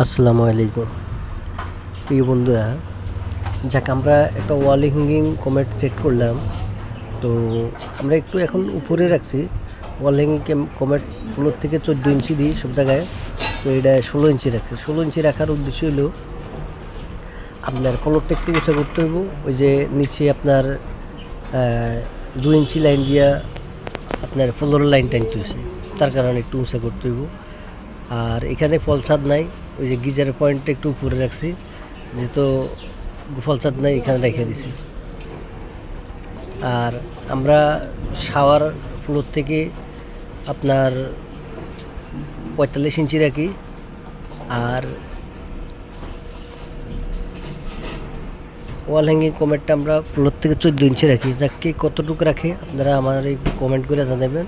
আসসালামু আলাইকুম প্রিয় বন্ধুরা। যাক, আমরা একটা ওয়াল হ্যাঙ্গিং কমেট সেট করলাম। তো আমরা একটু এখন উপরে রাখছি। ওয়াল হ্যাঙ্গিং কমেট ফ্লোর থেকে 14 ইঞ্চি দিই সব জায়গায়। তো এটা 16 ইঞ্চি রাখছি। 16 ইঞ্চি রাখার উদ্দেশ্য হলো আপনার ফ্লোরটা একটু উঁচা করতে হইব। ওই যে নিচে আপনার 2 ইঞ্চি লাইন দিয়া আপনার ফ্লোরের লাইন টানতে হয়েছে, তার কারণে একটু উঁচা করতে হইব। আর এখানে ফলসাদ নাই, ওই যে গিজারের পয়েন্টটা একটু উপরে রাখছি, যেহেতু ফলসাদ নাই এখানে রেখে দিছি। আর আমরা শাওয়ার ফ্লোর থেকে আপনার 45 ইঞ্চি রাখি। আর ওয়াল হ্যাঙ্গিং কমেটটা আমরা ফ্লোর থেকে 14 ইঞ্চি রাখি। যাকে কতটুকু রাখে আপনারা আমার এই কমেন্ট করে জানাবেন।